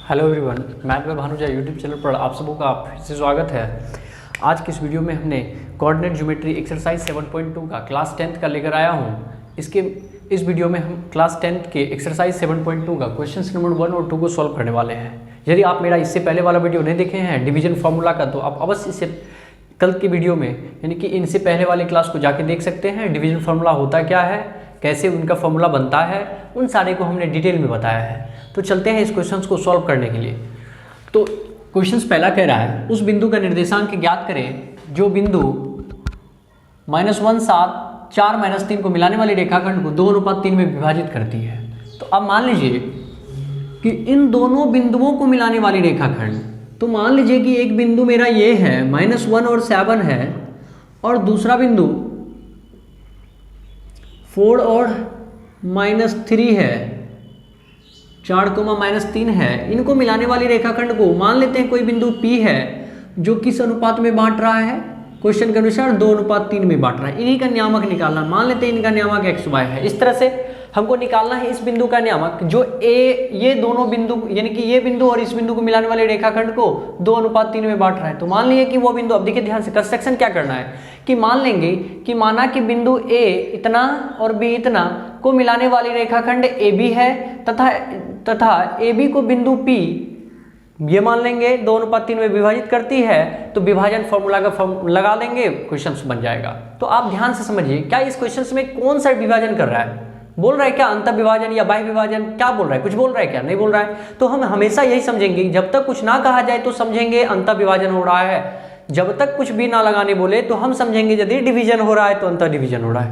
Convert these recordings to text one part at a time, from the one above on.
Hello everyone, math by Bhanuja YouTube channel पर आप सबों का फिर से स्वागत है। आज की इस वीडियो में हमने कोऑर्डिनेट ज्योमेट्री एक्सरसाइज 7.2 का क्लास 10th का लेकर आया हूँ। इस वीडियो में हम क्लास 10th के एक्सरसाइज 7.2 का क्वेश्चन नंबर 1 और 2 को सॉल्व करने वाले हैं। यदि आप मेरा इससे पहले वाला वीडियो नहीं देखे हैं डिवीजन फार्मूला का, तो आप अवश्य इसे कल की वीडियो में यानी कि इनसे पहले वाले क्लास को जाके देख सकते हैं। डिवीजन फार्मूला होता क्या है, कैसे उनका फार्मूला बनता है, उन सारे को हमने डिटेल में बताया है। तो चलते हैं इस क्वेश्चंस को सॉल्व करने के लिए। तो क्वेश्चंस पहला कह रहा है उस बिंदु का निर्देशांक ज्ञात करें जो बिंदु -1 7 4 -3 को मिलाने वाली रेखाखंड को 2:3 में विभाजित करती है। तो अब मान लीजिए कि इन दोनों बिंदुओं को मिलाने वाली रेखाखंड, तो मान लीजिए कि एक बिंदु मेरा ये है -1 और 7 है, और दूसरा बिंदु 4 और -3 है, 4, -3 है। इनको मिलाने वाली रेखाखंड को मान लेते हैं कोई बिंदु P है जो किस अनुपात में बांट रहा है, क्वेश्चन के अनुसार 2:3 में बांट रहा है। इन्हीं का नियामक निकालना, मान लेते हैं इनका नियामक x y है। इस तरह से हमको निकालना है इस बिंदु का नियामक जो ये दोनों बिंदु यानी कि ये बिंदु और इस बिंदु को मिलाने वाले रेखाखंड को 2:3 में बांट रहा है। तो मान लिया कि वो बिंदु, अब देखिए ध्यान से कंस्ट्रक्शन क्या करना है कि मान लेंगे कि माना कि बिंदु A इतना और B इतना को मिलाने वाली रेखाखंड AB है तथा AB को बिंदु P ये मान लेंगे 2:3 में विभाजित करती है। तो विभाजन फॉर्मूला का लगा लेंगे, क्वेश्चन बन जाएगा। तो आप ध्यान से समझिए, क्या इस क्वेश्चन में कौन सा विभाजन कर रहा है, बोल रहा है क्या अंतः विभाजन या बाह्य विभाजन, क्या बोल रहा है, कुछ बोल रहा है क्या, नहीं बोल रहा है। तो हम हमेशा यही समझेंगे, जब तक कुछ ना कहा जाए तो समझेंगे अंतः विभाजन हो रहा है, जब तक कुछ भी ना लगाने बोले तो हम समझेंगे यदि डिवीजन हो रहा है तो अंतः डिवीजन हो रहा है।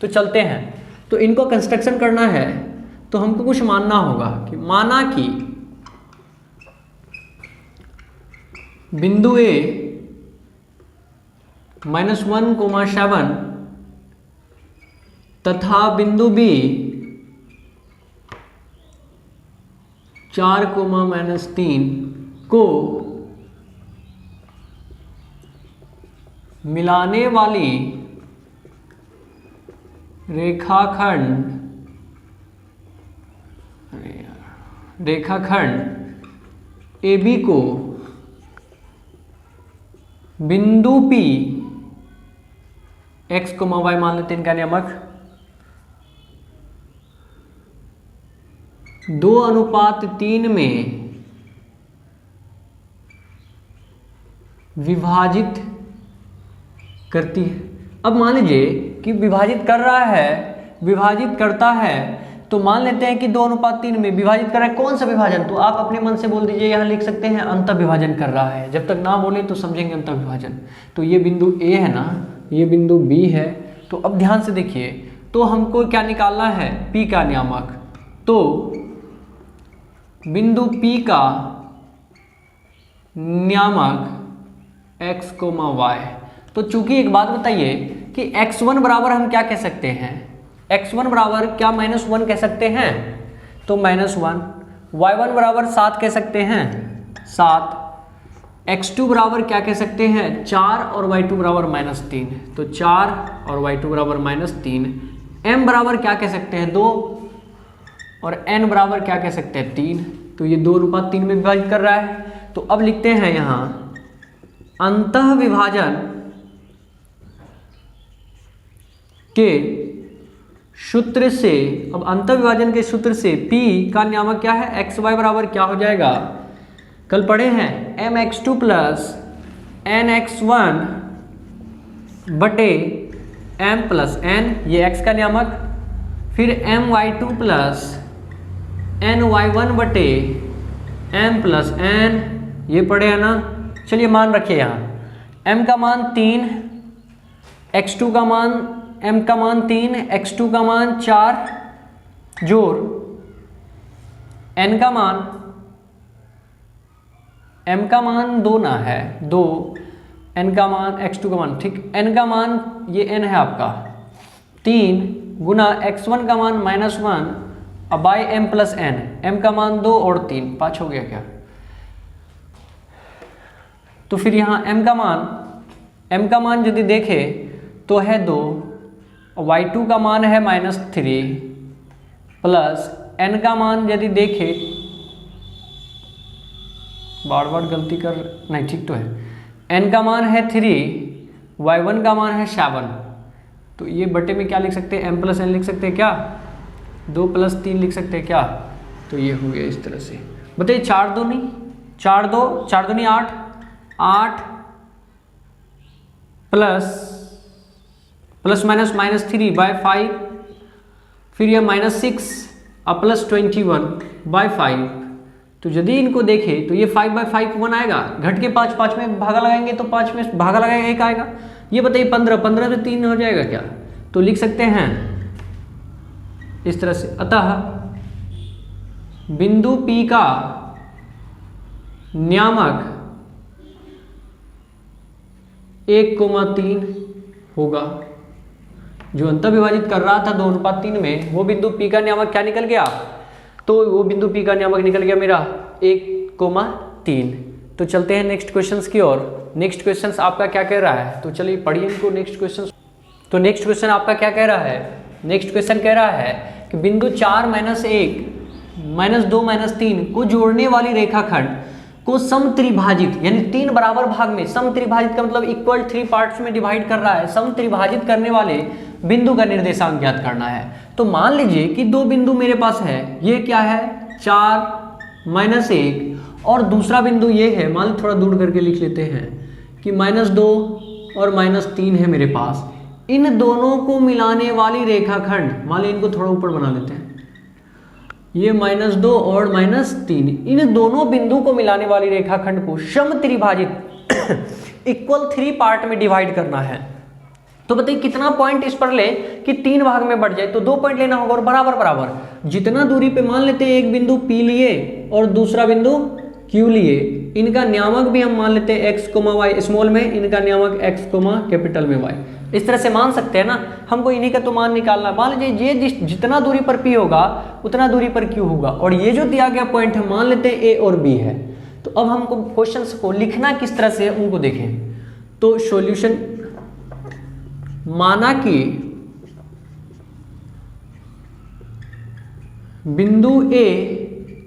तो चलते हैं, तो इनको कंस्ट्रक्शन करना है तो हमको कुछ मानना होगा कि माना कि बिंदु A -1, 7 तथा बिंदु B 4, -3 को मिलाने वाली रेखाखंड AB को बिंदु P x, y मान लेते हैं इनका नियामक 2:3 में विभाजित करती है। अब मान लीजिए कि विभाजित कर रहा है, विभाजित करता है, तो मान लेते हैं कि 2:3 में विभाजित कर रहा है। कौन सा विभाजन, तो आप अपने मन से बोल दीजिए, यहाँ लिख सकते हैं अंतः विभाजन कर रहा है। जब तक ना बोले तो समझेंगे अंतः विभाजन। तो ये बिंदु A है ना, ये बिंदु B है। तो अब ध्यान से देखिए, तो हमको क्या निकालना है, P का नियामक। तो बिंदु P का नियामक x, y। तो चूंकि एक बात बताइए कि x1 बराबर हम क्या कह सकते हैं, x1 बराबर क्या -1 कह सकते हैं, तो -1। y1 बराबर 7 कह सकते हैं, 7। x2 बराबर क्या कह सकते हैं, 4, और y2 बराबर -3, तो 4 और y2 बराबर -3। m बराबर क्या कह सकते हैं, 2, और n बराबर क्या कह सकते हैं, 3। तो ये 2:3 में विभाजित कर रहा है। तो अब लिखते हैं यहाँ अंतः विभाजन के सूत्र से, अब अंतः विभाजन के सूत्र से P का नियामक क्या है, x y बराबर क्या हो जाएगा, कल पढ़े हैं mx2 + nx1 बटे m + n, ये x का नियामक, फिर my2 + ny1 बटे m + n, ये पढ़े है ना। चलिए मान रखिए यहाँ m का मान 3, x2 का मान, m का मान 3, x2 का मान 4 जोड़ n का मान, m का मान 2 ना है, 2, n का मान, x2 का मान, ठीक, n का मान ये n है आपका 3 गुना x1 का मान -1 अब बाई m + n, m का मान 2 और 3, 5 हो गया क्या। तो फिर यहाँ m का मान यदि देखे तो है 2, y2 का मान है -3 प्लस n का मान यदि देखे बार बार गलती कर, नहीं ठीक तो है। n का मान है 3, y1 का मान है 7, तो ये बटे में क्या लिख सकते हैं, m प्लस n लिख सकते हैं क्या, 2 प्लस 3 लिख सकते हैं क्या, तो ये हो गया इस तरह से। बताइए 4 दूनी 8, 8 प्लस माइनस 3/5, फिर यह -6 और प्लस 21/5। तो यदि इनको देखें तो ये 5/5 1 आएगा, घट के 5 में भागा लगाएंगे तो 5 में भागा लगाएंगे 1 आएगा। ये बताइए 15 से 3 हो जाएगा क्या, तो लिख सकते हैं इस तरह से। अतः बिंदु P का नियामक 1,3 होगा। जो अंतर विभाजित कर रहा था 2:3 में, वो बिंदु P का नियामक क्या निकल गया, तो वो बिंदु P का नियामक निकल गया मेरा 1,3। तो चलते हैं नेक्स्ट क्वेश्चंस की ओर। नेक्स्ट क्वेश्चंस आपका क्या कह रहा है, तो चलिए पढ़िए इनको नेक्स्ट क्वेश्चन। तो नेक्स्ट क्वेश्चन आपका क्या कह रहा है, नेक्स्ट क्वेश्चन कह रहा है कि बिंदु 4 -1 -2 -3 को जोड़ने वाली रेखाखंड को समत्रिभाजित, यानी 3 बराबर भाग में, समत्रिभाजित का मतलब इक्वल 3 पार्ट्स में डिवाइड कर रहा है, समत्रिभाजित करने वाले बिंदु का निर्देशांक ज्ञात करना है। तो मान लीजिए कि 2 बिंदु मेरे पास है, ये क्या है 4 -1 और दूसरा बिंदु ये है, मान लीजिए थोड़ा दूर करके लिख लेते हैं कि -2 और -3 है मेरे पास। इन दोनों को मिलाने वाली रेखाखंड, मान लीजिए इनको थोड़ा ऊपर बना लेते हैं, ये -2 और -3, इन दोनों बिंदु को मिलाने वाली रेखाखंड को समत्रिभाजित इक्वल 3 पार्ट में डिवाइड करना है। तो बताइए कितना पॉइंट इस पर ले कि 3 भाग में बढ़ जाए, तो 2 पॉइंट लेना होगा और बराबर बराबर जितना दूरी पे, मान लेते हैं एक बिंदु P लिए और दूसरा बिंदु Q लिए, इनका नियामक भी हम मान लेते हैं x, y स्मॉल में, इनका नियामक x, कैपिटल में y। इस तरह से मान सकते हैं ना, हमको इन्हीं का तो मान निकालना। मान लीजिए ये जितना दूरी पर P होगा उतना दूरी पर Q होगा, और ये जो दिया गया पॉइंट है मान लेते हैं A और B है। तो अब हमको क्वेश्चंस को लिखना किस तरह से है उनको देखें। तो सॉल्यूशन, माना कि बिंदु A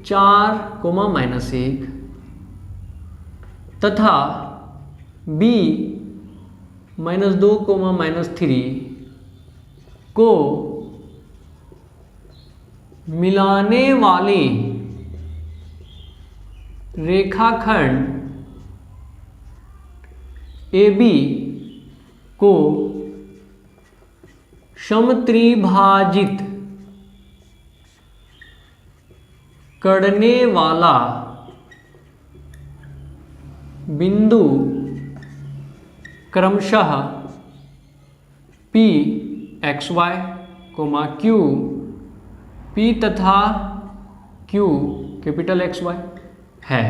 4,-1 तथा B -2,-3 को मिलाने वाले रेखाखंड AB को समत्रिभाजित करने वाला बिंदु क्रमशः P XY, Q P तथा Q कैपिटल XY है।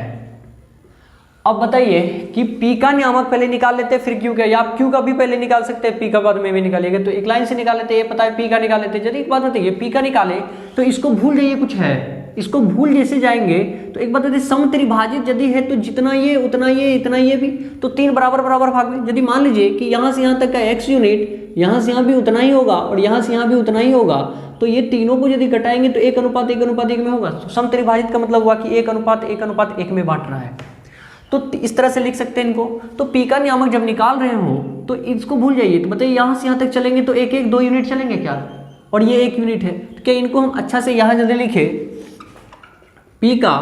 अब बताइए कि P का नियामक पहले निकाल लेते हैं फिर Q का, या आप Q का भी पहले निकाल सकते हैं, P का बाद में भी निकालिएगा। तो एक लाइन से निकाल लेते हैं, ये पता है P का निकाल लेते हैं। यदि एक बात बताइए P का निकाले तो इसको भूल जाइए, कुछ है इसको भूल जैसे जाएंगे तो एक बात बताइए समत्रिभाजित यदि है तो जितना ये उतना ये इतना ये भी, तो 3 बराबर बराबर भाग में। यदि मान लीजिए कि यहाँ से यहाँ तक का x यूनिट यहाँ से यहाँ भी उतना ही होगा और यहाँ से यहाँ भी उतना ही होगा, तो ये तीनों को यदि घटाएंगे तो 1:1:1 में होगा। तो समत्रिभाजित का मतलब हुआ कि 1:1:1 में बांट रहा है। तो इस तरह से लिख सकते हैं इनको। तो P का नियामक जब निकाल रहे हो तो इसको भूल जाइए। तो बताइए यहाँ से यहाँ तक चलेंगे तो 1-1 2 यूनिट चलेंगे क्या, और ये 1 यूनिट है। तो क्या इनको हम अच्छा से यहाँ यदि लिखे P का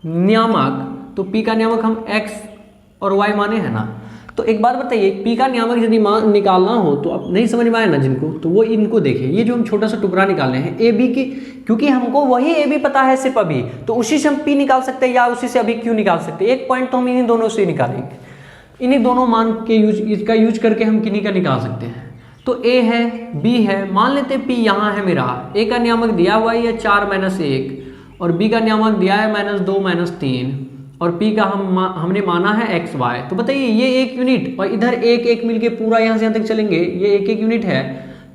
नियामक, तो P का नियामक हम x और y माने है ना। तो एक बात बताइए P का नियामक यदि मान निकालना हो तो अब नहीं समझ में आए ना जिनको, तो वो इनको देखें। ये जो हम छोटा सा टुकड़ा निकाले हैं ए बी की, क्योंकि हमको वही ए बी पता है सिर्फ अभी, तो उसी से हम P निकाल सकते हैं या उसी से अभी Q निकाल सकते हैं। एक पॉइंट तो हम इन्हीं दोनों से निकालेंगे, इन्हीं दोनों मान के इसका यूज करके हम किन्हीं का निकाल सकते हैं। तो A है B है, मान लेते हैं P यहाँ है मेरा, A का नियामक दिया हुआ है 4-1 और B का नियामक दिया है -2-3 और P का हमने माना है XY। तो बताइए ये 1 यूनिट और इधर 1-1 मिलके पूरा यहाँ से यहाँ तक चलेंगे, ये 1-1 यूनिट है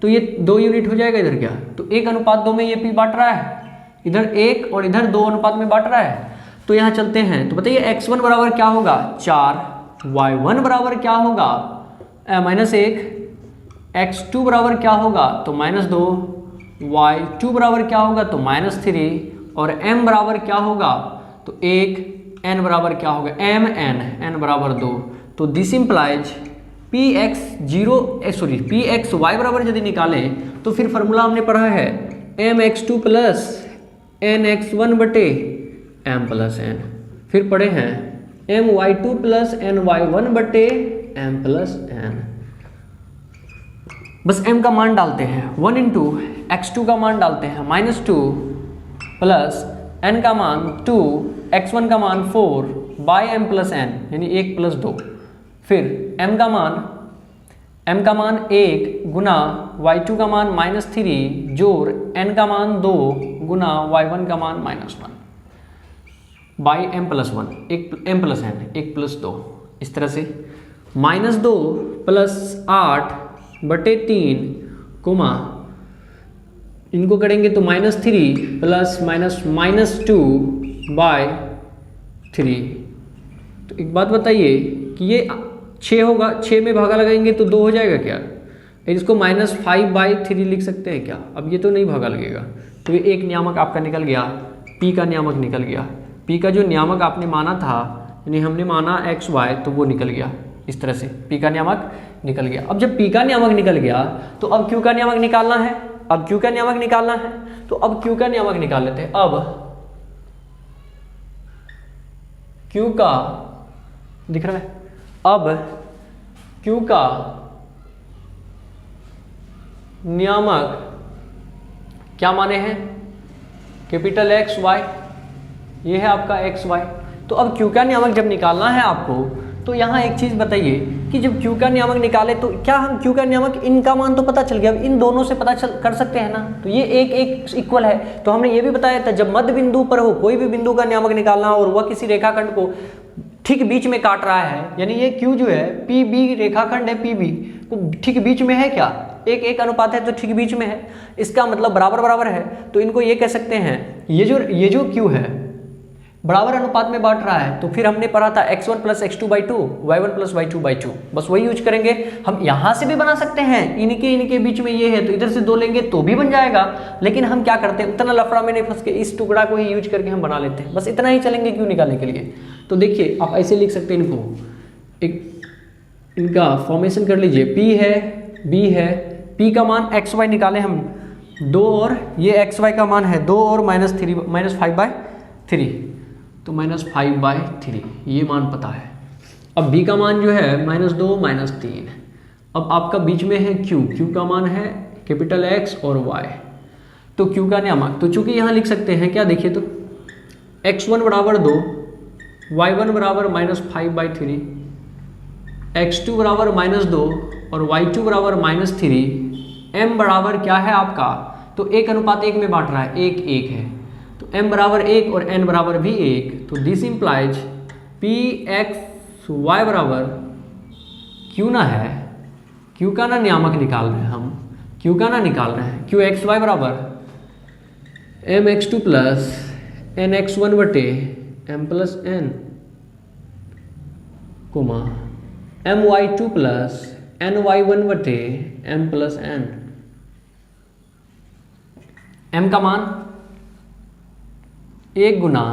तो ये 2 यूनिट हो जाएगा इधर क्या। तो 1:2 में ये P बांट रहा है, इधर 1 और इधर 2 अनुपात में बांट रहा है। तो यहाँ चलते हैं, तो बताइए x1 बराबर क्या होगा 4, y1 बराबर क्या होगा -1, x2 बराबर क्या होगा तो -2, y2 बराबर क्या होगा तो -3 और m बराबर क्या होगा तो 1 n बराबर क्या होगा, एम एन, n बराबर 2। तो this implies P X Y बराबर यदि निकालें तो फिर फॉर्मूला हमने पढ़ा है mx2 प्लस nx1 बटे m प्लस n। फिर पढ़े हैं my2 प्लस ny1 बटे m प्लस n। बस m का मान डालते हैं, 1 इंटू x2 का मान डालते हैं -2 प्लस n का मान 2, x1 का मान 4 बाई m प्लस n यानी 1 प्लस 2। फिर m का मान 1 गुना y2 का मान -3 जोड़ n का मान 2 गुना y1 का मान -1 by m plus 1, m plus n 1 plus 2। इस तरह से -2 प्लस 8 बटे 3 कोमा इनको करेंगे तो -3 प्लस -2 बाय 3। तो एक बात बताइए कि ये 6 होगा, 6 में भागा लगाएंगे तो 2 हो जाएगा क्या? इसको -5/3 लिख सकते हैं क्या? अब ये तो नहीं भागा लगेगा, तो ये एक नियामक आपका निकल गया, पी का नियामक निकल गया। पी का जो नियामक आपने माना था, यानी हमने माना xy, तो वो निकल गया। इस तरह से पी का नियामक निकल गया। अब जब पी का नियामक निकल गया तो अब क्यू का नियामक निकालना है। अब क्यू का नियामक निकालना है तो अब क्यू का नियामक निकाल लेते हैं। अब क्यू का दिख रहा है, अब क्यू का नियामक क्या माने हैं, कैपिटल एक्स वाई, ये है आपका एक्स वाई। तो अब क्यू का नियामक जब निकालना है आपको, तो यहाँ एक चीज़ बताइए कि जब क्यू का नियामक निकाले तो क्या हम क्यू का नियामक, इनका मान तो पता चल गया, अब इन दोनों से पता कर सकते हैं ना, तो ये एक इक्वल है। तो हमने ये भी बताया था जब मध्य बिंदु पर हो, कोई भी बिंदु का नियामक निकालना हो और वह किसी रेखाखंड को ठीक बीच में काट रहा है, यानी ये क्यू जो है पी बी रेखाखंड है, पी बी को ठीक बीच में है क्या, 1:1 अनुपात है तो ठीक बीच में है, इसका मतलब बराबर बराबर है। तो इनको ये कह सकते हैं, ये जो क्यू है बराबर अनुपात में बांट रहा है। तो फिर हमने पढ़ा था x1 plus x2/2 y1 plus y2/2, बस वही यूज करेंगे। हम यहाँ से भी बना सकते हैं, इनके बीच में ये है तो इधर से 2 लेंगे तो भी बन जाएगा, लेकिन हम क्या करते हैं, उतना लफड़ा में नहीं फंस के इस टुकड़ा को ही यूज करके हम बना लेते हैं। बस इतना ही चलेंगे क्यों निकालने के लिए। तो देखिए आप ऐसे लिख सकते हैं इनको, एक इनका फॉर्मेशन कर लीजिए, p है b है, p का मान xy निकाले हम 2 और ये xy का मान है 2 और -5/3, तो -5/3 ये मान पता है। अब b का मान जो है -2 -3, अब आपका बीच में है q का मान है कैपिटल x और y, तो q का नियामक, तो चूंकि यहाँ लिख सकते हैं क्या, देखिए तो x1 बराबर 2, y1 बराबर -5/3, x2 बराबर -2 और y2 बराबर -3, m बराबर क्या है आपका, तो 1:1 में बांट रहा है, 1:1 है, तो m बराबर 1 और n बराबर भी 1। तो this implies P X Y बराबर क्यू ना है, क्यू का ना नियामक निकाल रहे हैं हम, क्यू का ना निकाल रहे हैं, क्यू एक्स वाई बराबर mx2 प्लस nx1 बटे m plus n comma my2 plus ny1 बटे m प्लस n। m का मान 1 गुना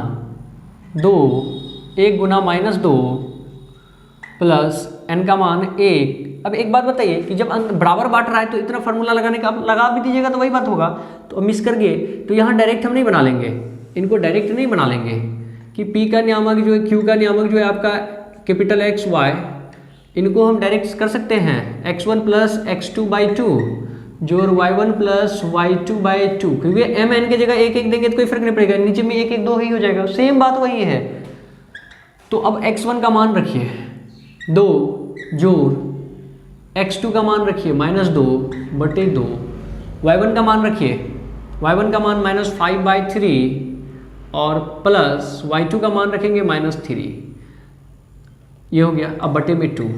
2, 1 गुना -2 प्लस n का मान 1। अब एक बात बताइए कि जब बराबर बांट रहा है तो इतना फार्मूला लगाने का लगा भी दीजिएगा तो वही बात होगा। तो मिस कर गए तो यहाँ डायरेक्ट हम नहीं बना लेंगे, इनको डायरेक्ट नहीं बना लेंगे कि p का नियामक जो है, q का नियामक जो है आपका कैपिटल x y, इनको हम डायरेक्ट कर सकते हैं x1 प्लस x2/2 जोड़ y1 प्लस y2/2, क्योंकि m n की जगह 1:1 देंगे तो कोई फर्क नहीं पड़ेगा, नीचे में 1:1 2 ही हो जाएगा, सेम बात वही है। तो अब x1 का मान रखिए 2 जोड़ x2 का मान रखिए -2/2, y1 का मान रखिए, y1 का मान -5/3 और प्लस y2 का मान रखेंगे -3, ये हो गया। अब बटे में 2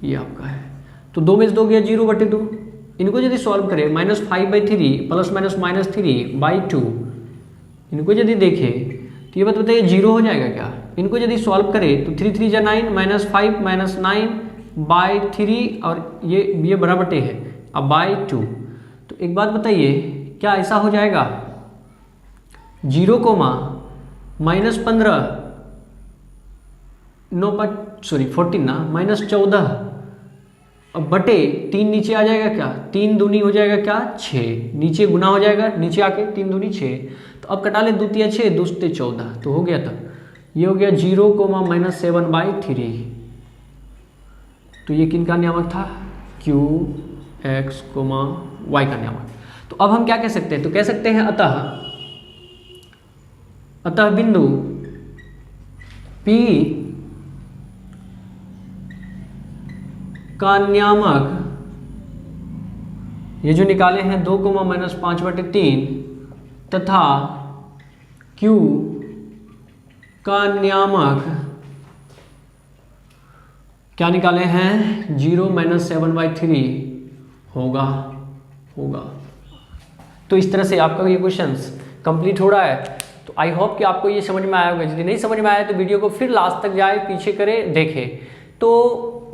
ये आपका है, तो 2 में से 2 गया 0/2। इनको यदि सॉल्व करें -5/3 प्लस -3/2, इनको यदि देखें तो ये बात बताइए 0 हो जाएगा क्या। इनको यदि सॉल्व करें तो 3 3 9 -5 -9/3 और ये बड़ा बटे है अब /2। तो एक बात बताइए क्या ऐसा हो जाएगा 0, -15 14 ना, -14 अब बटे 3 नीचे आ जाएगा क्या, 3 दूनी हो जाएगा क्या 6, नीचे गुना हो जाएगा, नीचे आके 3 दूनी 6, तो अब कटा ले 2 तिया 6, 2 सते 14, तो हो गया तब ये हो गया 0,-7/3। तो ये किन का नियामक था, Q, X, Y का नियामक। तो अब हम क्या कह सकते हैं, तो कह सकते हैं अतः बिंदु P का नियामक, ये जो निकाले हैं 2,-5/3 तथा Q का नियामक क्या निकाले हैं 0-7/3 होगा। तो इस तरह से आपका ये क्वेश्चंस कंप्लीट हो रहा है। तो आई होप कि आपको ये समझ में आया होगा। यदि नहीं समझ में आया तो वीडियो को फिर लास्ट तक जाए, पीछे करें, देखें। तो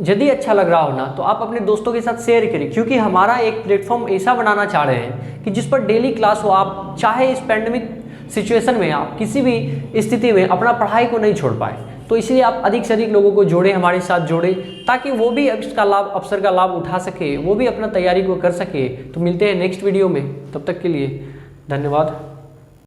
यदि अच्छा लग रहा हो ना तो आप अपने दोस्तों के साथ शेयर करें, क्योंकि हमारा एक प्लेटफॉर्म ऐसा बनाना चाह रहे हैं कि जिस पर डेली क्लास हो। आप चाहे इस पैंडेमिक सिचुएशन में आप किसी भी स्थिति में अपना पढ़ाई को नहीं छोड़ पाए, तो इसलिए आप अधिक से अधिक लोगों को जोड़ें, हमारे साथ जोड़ें, ताकि वो भी इसका लाभ, अवसर का लाभ उठा सके, वो भी अपना तैयारी को कर सके। तो मिलते हैं नेक्स्ट वीडियो में, तब तक के लिए धन्यवाद।